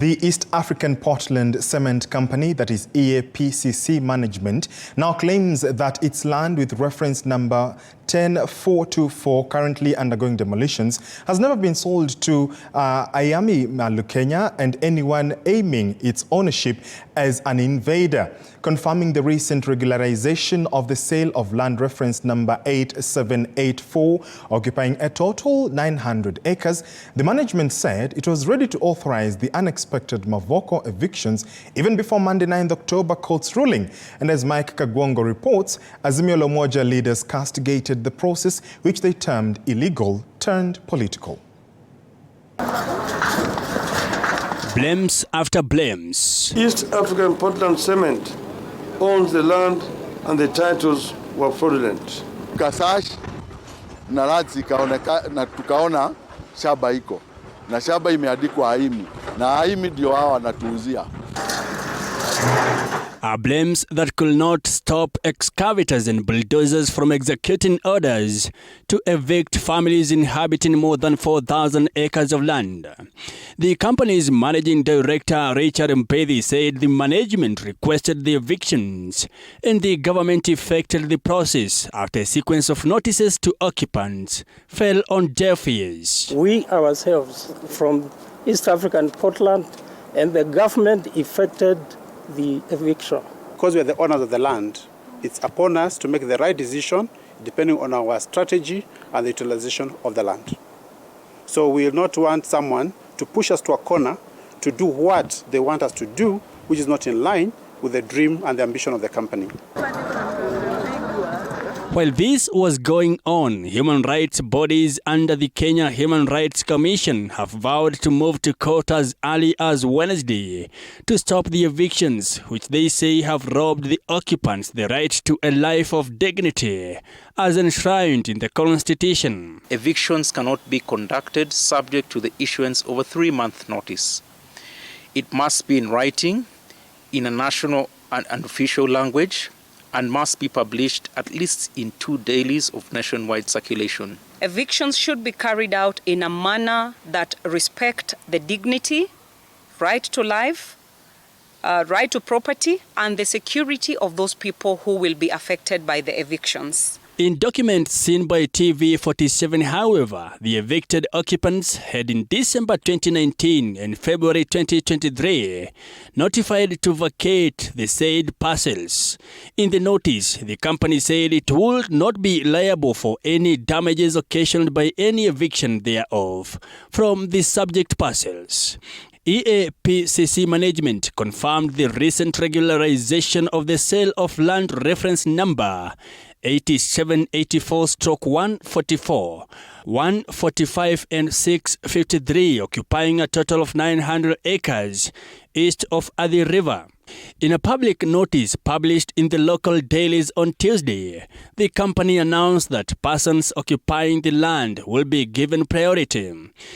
The East African Portland Cement Company, that is EAPCC management, now claims that its land with reference number 10424, currently undergoing demolitions, has never been sold to Aimi Ma Lukenya and anyone aiming its ownership as an invader. Confirming the recent regularization of the sale of land reference number 8784, occupying a total 900 acres, the management said it was ready to authorize the unexpected Mavoko evictions even before Monday 9th October court's ruling. And as Mike Kagwongo reports, Azimio La Umoja leaders castigated the process, which they termed illegal turned political. Blames after blames. East African Portland Cement owns the land and the titles were fraudulent. Kasash na radhi na tukaona shamba iko na shamba imeandikwa Aimi na Aimi ndio hao wanatuuzia. Are blames that could not stop excavators and bulldozers from executing orders to evict families inhabiting more than 4,000 acres of land. The company's managing director, Richard Mpedi, said the management requested the evictions and the government effected the process after a sequence of notices to occupants fell on deaf ears. We ourselves from East African Portland and the government effected the eviction. Because we are the owners of the land, it's upon us to make the right decision depending on our strategy and the utilization of the land. So we will not want someone to push us to a corner to do what they want us to do, which is not in line with the dream and the ambition of the company. While this was going on, human rights bodies under the Kenya Human Rights Commission have vowed to move to court as early as Wednesday to stop the evictions, which they say have robbed the occupants the right to a life of dignity, as enshrined in the Constitution. Evictions cannot be conducted subject to the issuance of a 3-month notice. It must be in writing, in a national and official language, and must be published at least in 2 dailies of nationwide circulation. Evictions should be carried out in a manner that respect the dignity, right to life, right to property, and the security of those people who will be affected by the evictions. In documents seen by TV47, however, the evicted occupants had in December 2019 and February 2023 notified to vacate the said parcels. In the notice, the company said it would not be liable for any damages occasioned by any eviction thereof from the subject parcels. EAPCC management confirmed the recent regularization of the sale of land reference number 8784/144, 145 and 653, occupying a total of 900 acres east of Athi River. In a public notice published in the local dailies on Tuesday, the company announced that persons occupying the land will be given priority.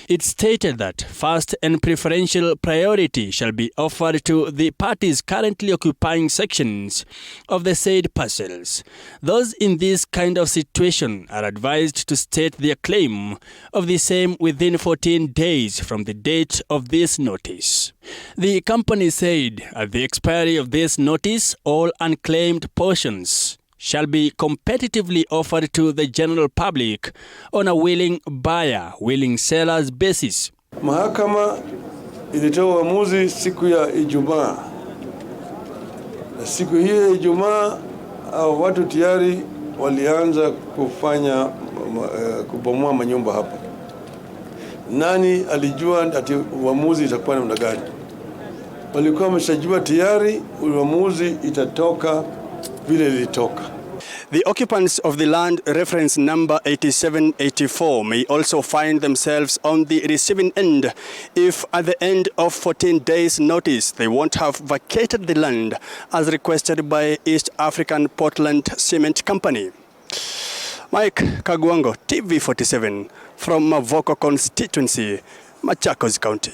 It stated that first and preferential priority shall be offered to the parties currently occupying sections of the said parcels. Those in this kind of situation are advised to state their claim of the same within 14 days from the date of this notice. The company said at the expiry of this notice, all unclaimed portions shall be competitively offered to the general public on a willing buyer, willing sellers basis. Mahakama ilitoa uamuzi siku ya Ijumaa. Na siku hiyo ya Ijumaa watu tayari walianza kubomoa manyumba hapa. Nani alijua ati uamuzi itakuwa namna gani? Walikuwa wameshajua tayari uamuzi itatoka vile ilitoka. The occupants of the land reference number 8784 may also find themselves on the receiving end if at the end of 14 days notice they won't have vacated the land as requested by East African Portland Cement Company. Mike Kagwongo, TV47 from Mavoko constituency, Machakos County.